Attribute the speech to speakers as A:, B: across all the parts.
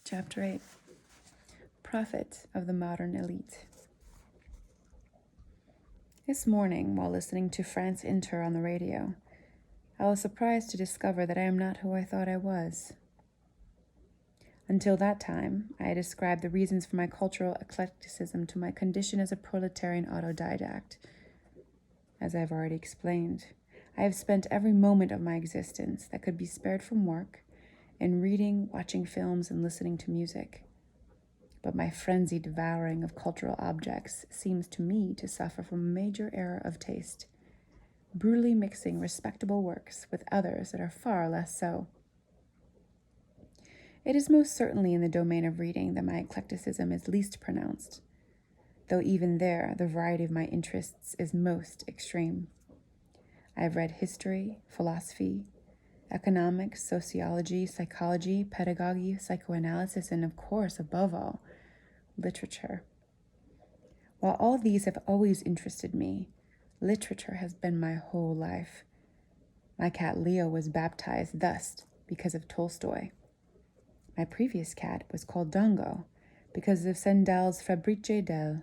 A: Chapter 8. Prophet of the Modern Elite. This morning, while listening to France Inter on the radio, I was surprised to discover that I am not who I thought I was. Until that time, I had ascribed the reasons for my cultural eclecticism to my condition as a proletarian autodidact. As I have already explained, I have spent every moment of my existence that could be spared from work in reading, watching films, and listening to music. But my frenzied devouring of cultural objects seems to me to suffer from a major error of taste, brutally mixing respectable works with others that are far less so. It is most certainly in the domain of reading that my eclecticism is least pronounced, though even there the variety of my interests is most extreme. I have read history, philosophy, economics, sociology, psychology, pedagogy, psychoanalysis, and of course, above all, literature. While all these have always interested me, literature has been my whole life. My cat Leo was baptized thus because of Tolstoy. My previous cat was called Dongo because of Stendhal's Fabrice d'Elle.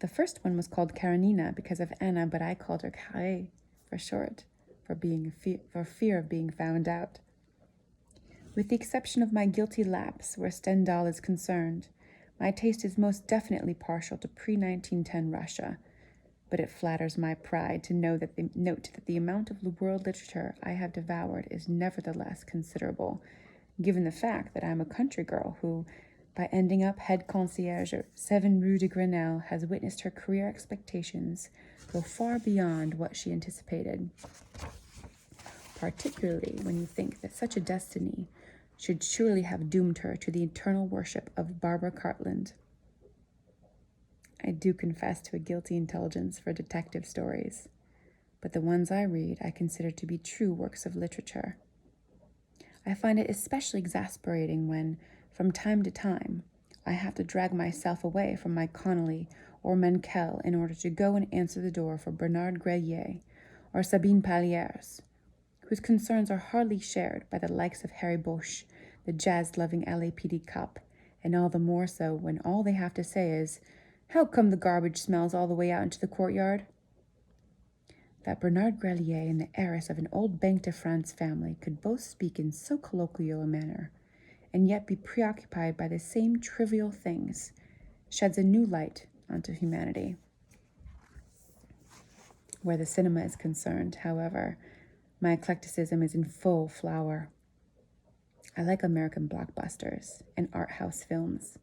A: The first one was called Karenina because of Anna, but I called her Carré for short, for fear of being found out. With the exception of my guilty lapse where Stendhal is concerned, my taste is most definitely partial to pre-1910 Russia, but it flatters my pride to note that the amount of world literature I have devoured is nevertheless considerable, given the fact that I am a country girl who, by ending up head concierge at 7 Rue de Grenelle, has witnessed her career expectations go far beyond what she anticipated, particularly when you think that such a destiny should surely have doomed her to the eternal worship of Barbara Cartland. I do confess to a guilty indulgence for detective stories, but the ones I read I consider to be true works of literature. I find it especially exasperating when, from time to time, I have to drag myself away from my Connolly or Menkel in order to go and answer the door for Bernard Grelier or Sabine Palliers, whose concerns are hardly shared by the likes of Harry Bosch, the jazz-loving LAPD cop, and all the more so when all they have to say is, "How come the garbage smells all the way out into the courtyard?" That Bernard Grelier and the heiress of an old Banque de France family could both speak in so colloquial a manner, and yet be preoccupied by the same trivial things, sheds a new light onto humanity. Where the cinema is concerned, however, my eclecticism is in full flower. I like American blockbusters and art house films.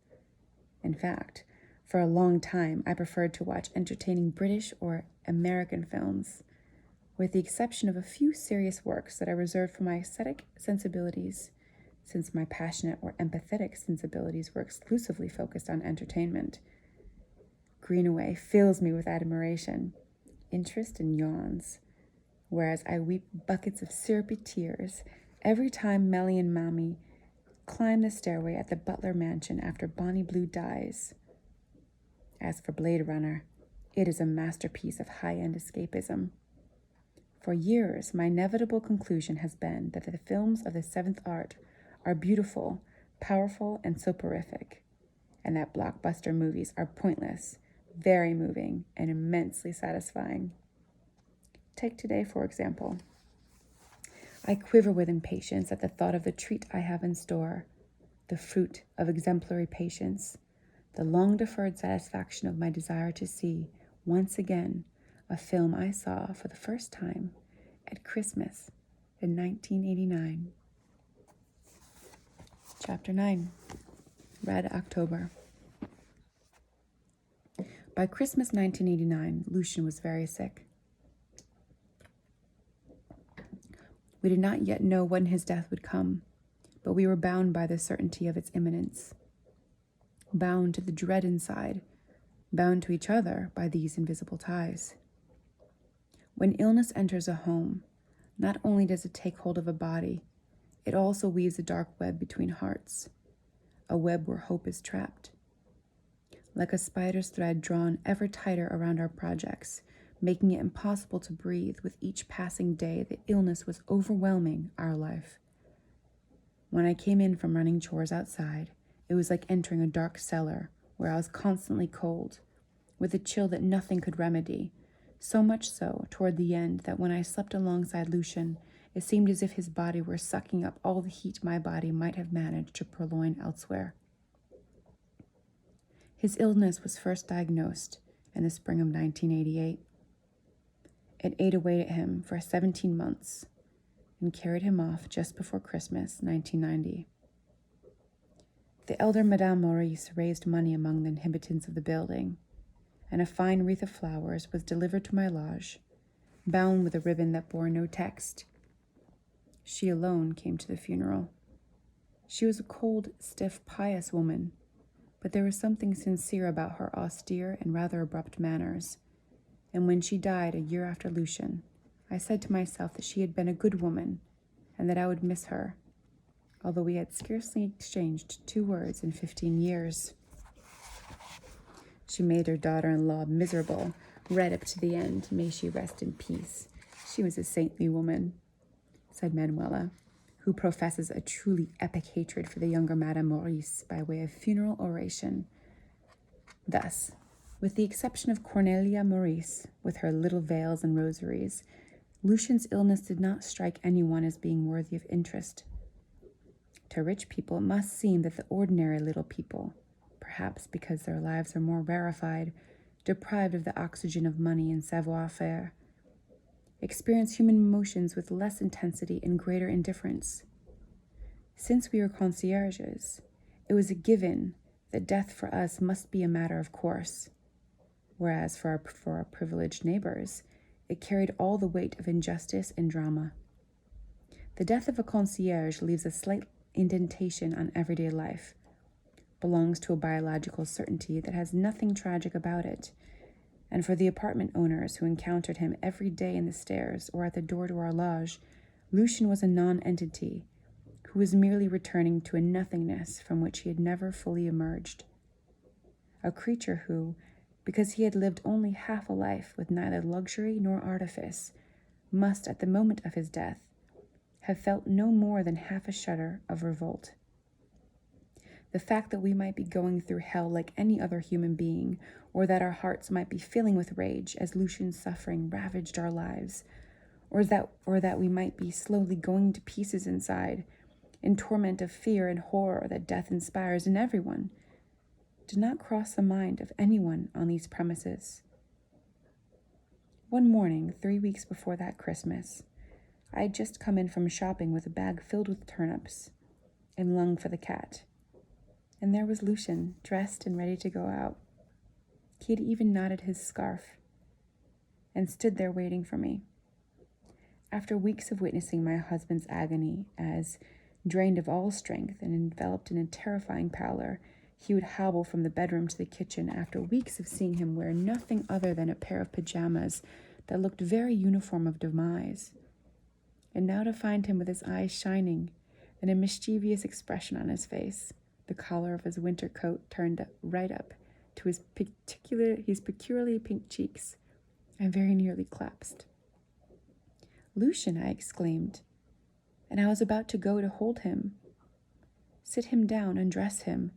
A: In fact, for a long time, I preferred to watch entertaining British or American films, with the exception of a few serious works that I reserved for my aesthetic sensibilities, since my passionate or empathetic sensibilities were exclusively focused on entertainment. Greenaway fills me with admiration, interest, and yawns, whereas I weep buckets of syrupy tears every time Melly and Mommy climb the stairway at the Butler mansion after Bonnie Blue dies. As for Blade Runner, it is a masterpiece of high-end escapism. For years, my inevitable conclusion has been that the films of the seventh art are beautiful, powerful, and soporific, and that blockbuster movies are pointless, very moving, and immensely satisfying. Take today, for example. I quiver with impatience at the thought of the treat I have in store, the fruit of exemplary patience, the long-deferred satisfaction of my desire to see, once again, a film I saw for the first time at Christmas in 1989. Chapter 9. Red October. By Christmas 1989, Lucien was very sick. We did not yet know when his death would come, but we were bound by the certainty of its imminence, bound to the dread inside, bound to each other by these invisible ties. When illness enters a home, not only does it take hold of a body, it also weaves a dark web between hearts, a web where hope is trapped. Like a spider's thread drawn ever tighter around our projects, making it impossible to breathe with each passing day, the illness was overwhelming our life. When I came in from running chores outside, it was like entering a dark cellar where I was constantly cold, with a chill that nothing could remedy, so much so toward the end that when I slept alongside Lucian, it seemed as if his body were sucking up all the heat my body might have managed to purloin elsewhere. His illness was first diagnosed in the spring of 1988. It ate away at him for 17 months and carried him off just before Christmas, 1990. The elder Madame Maurice raised money among the inhabitants of the building, and a fine wreath of flowers was delivered to my lodge, bound with a ribbon that bore no text. She alone came to the funeral. She was a cold, stiff, pious woman, but there was something sincere about her austere and rather abrupt manners, and when she died a year after Lucian, I said to myself that she had been a good woman, and that I would miss her, although we had scarcely exchanged 2 words in 15 years. She made her daughter-in-law miserable, right up to the end. May she rest in peace. She was a saintly woman, said Manuela, who professes a truly epic hatred for the younger Madame Maurice by way of funeral oration. Thus, with the exception of Cornelia Maurice, with her little veils and rosaries, Lucian's illness did not strike anyone as being worthy of interest. To rich people, it must seem that the ordinary little people, perhaps because their lives are more rarefied, deprived of the oxygen of money and savoir-faire, experience human emotions with less intensity and greater indifference. Since we were concierges, it was a given that death for us must be a matter of course, whereas for our privileged neighbors, it carried all the weight of injustice and drama. The death of a concierge leaves a slight indentation on everyday life, belongs to a biological certainty that has nothing tragic about it, and for the apartment owners who encountered him every day in the stairs or at the door to our lodge, Lucian was a non-entity who was merely returning to a nothingness from which he had never fully emerged. A creature who, because he had lived only half a life with neither luxury nor artifice, must, at the moment of his death, have felt no more than half a shudder of revolt. The fact that we might be going through hell like any other human being, or that our hearts might be filling with rage as Lucian's suffering ravaged our lives, or that we might be slowly going to pieces inside, in torment of fear and horror that death inspires in everyone, did not cross the mind of anyone on these premises. One morning, 3 weeks before that Christmas, I had just come in from shopping with a bag filled with turnips and longed for the cat. And there was Lucian, dressed and ready to go out. He had even knotted his scarf and stood there waiting for me. After weeks of witnessing my husband's agony as, drained of all strength and enveloped in a terrifying pallor, he would hobble from the bedroom to the kitchen after weeks of seeing him wear nothing other than a pair of pajamas that looked very uniform of demise. And now to find him with his eyes shining and a mischievous expression on his face, the collar of his winter coat turned right up to his peculiarly pink cheeks, and very nearly collapsed. "Lucian," I exclaimed, and I was about to go to hold him, sit him down, undress him,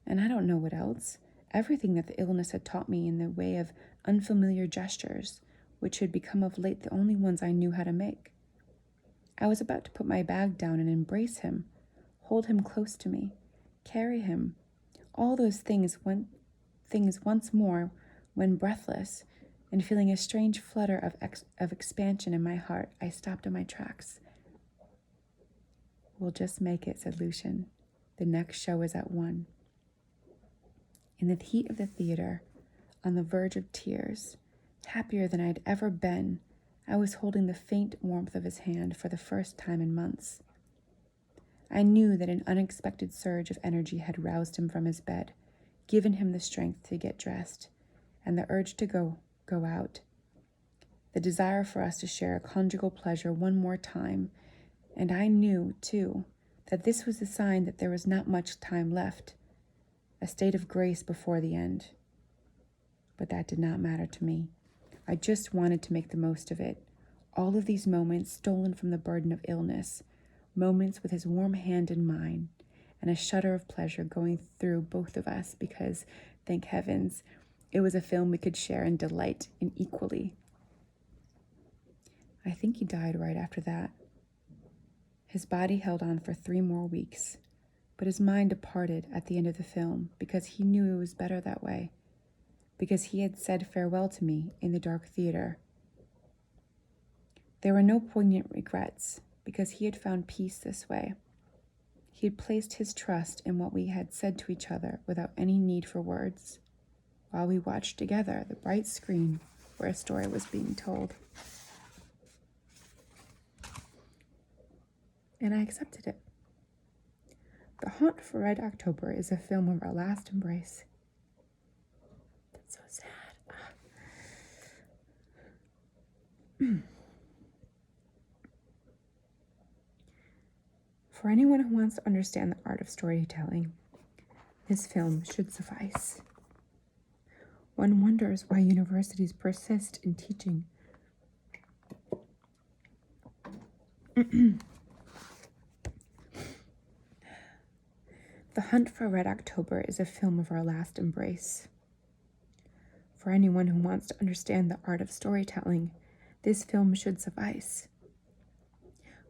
A: and I don't know what else, everything that the illness had taught me in the way of unfamiliar gestures, which had become of late the only ones I knew how to make. I was about to put my bag down and embrace him, hold him close to me, carry him, all those things once more, when breathless and feeling a strange flutter of expansion in my heart, I stopped in my tracks. "We'll just make it," said Lucian. "The next show is at 1. In the heat of the theater, on the verge of tears, happier than I'd ever been, I was holding the faint warmth of his hand for the first time in months. I knew that an unexpected surge of energy had roused him from his bed, given him the strength to get dressed, and the urge to go out, the desire for us to share a conjugal pleasure one more time, and I knew, too, that this was the sign that there was not much time left, a state of grace before the end. But that did not matter to me. I just wanted to make the most of it. All of these moments stolen from the burden of illness, moments with his warm hand in mine, and a shudder of pleasure going through both of us because, thank heavens, it was a film we could share and delight in equally. I think he died right after that. His body held on for 3 more weeks, but his mind departed at the end of the film because he knew it was better that way, because he had said farewell to me in the dark theater. There were no poignant regrets because he had found peace this way. He had placed his trust in what we had said to each other without any need for words, while we watched together the bright screen where a story was being told. And I accepted it. The Hunt for Red October is a film of our last embrace. That's so sad. For anyone who wants to understand the art of storytelling, this film should suffice. One wonders why universities persist in teaching The Hunt for Red October is a film of our last embrace. For anyone who wants to understand the art of storytelling, this film should suffice.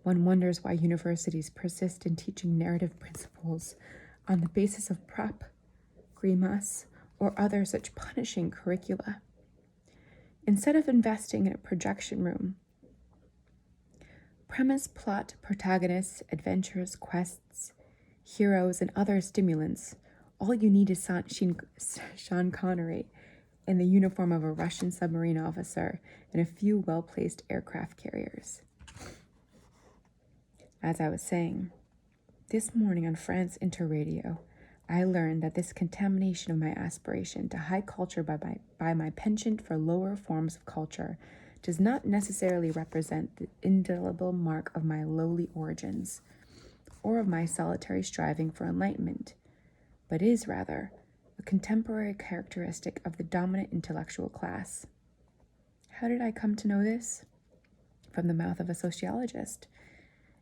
A: One wonders why universities persist in teaching narrative principles on the basis of prop, grimace, or other such punishing curricula. Instead of investing in a projection room, premise, plot, protagonists, adventures, quests, heroes, and other stimulants, all you need is Sean Connery in the uniform of a Russian submarine officer and a few well-placed aircraft carriers. As I was saying, this morning on France Interradio, I learned that this contamination of my aspiration to high culture by my penchant for lower forms of culture does not necessarily represent the indelible mark of my lowly origins or of my solitary striving for enlightenment, but is rather a contemporary characteristic of the dominant intellectual class. How did I come to know this? From the mouth of a sociologist.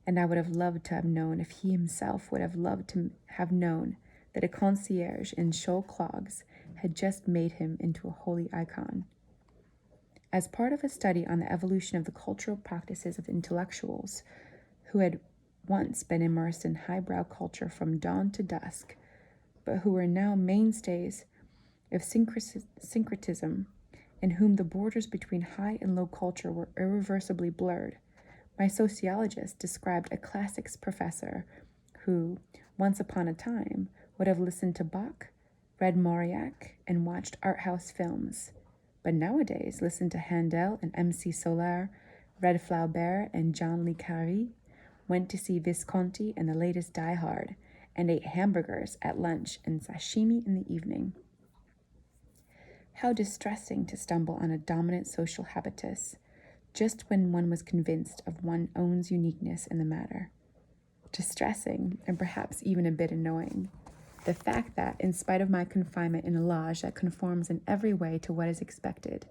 A: And I would have loved to have known if he himself would have loved to have known that a concierge in shoal clogs had just made him into a holy icon. As part of a study on the evolution of the cultural practices of intellectuals who had once been immersed in highbrow culture from dawn to dusk, but who were now mainstays of syncretism, in whom the borders between high and low culture were irreversibly blurred, my sociologist described a classics professor who, once upon a time, would have listened to Bach, read Mauriac, and watched art house films, but nowadays listen to Handel and M.C. Solar, read Flaubert and John Le Carré, went to see Visconti and the latest Die Hard, and ate hamburgers at lunch and sashimi in the evening. How distressing to stumble on a dominant social habitus, just when one was convinced of one's own uniqueness in the matter. Distressing, and perhaps even a bit annoying. The fact that, in spite of my confinement in a lodge that conforms in every way to what is expected,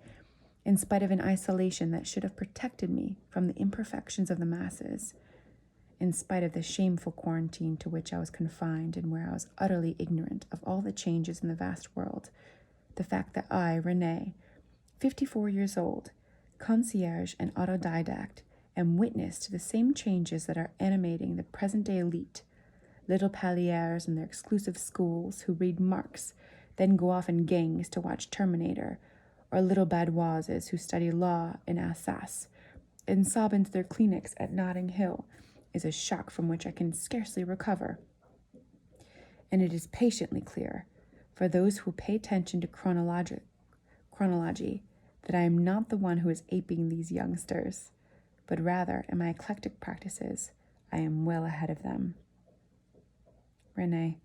A: in spite of an isolation that should have protected me from the imperfections of the masses, in spite of the shameful quarantine to which I was confined and where I was utterly ignorant of all the changes in the vast world, the fact that I, Renee, 54 years old, concierge and autodidact, am witness to the same changes that are animating the present-day elite, little Paliers in their exclusive schools who read Marx, then go off in gangs to watch Terminator, or little Badoises who study law in Alsace and sob into their Kleenex at Notting Hill, is a shock from which I can scarcely recover. And it is patiently clear, for those who pay attention to chronology, that I am not the one who is aping these youngsters, but rather, in my eclectic practices, I am well ahead of them. Renee,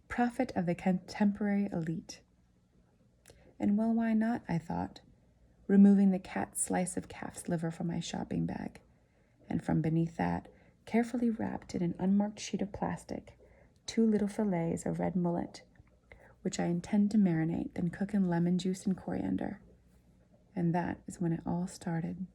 A: prophet of the contemporary elite. And well, why not, I thought, removing the cat slice of calf's liver from my shopping bag, and from beneath that, carefully wrapped in an unmarked sheet of plastic, 2 little fillets of red mullet, which I intend to marinate, then cook in lemon juice and coriander. And that is when it all started.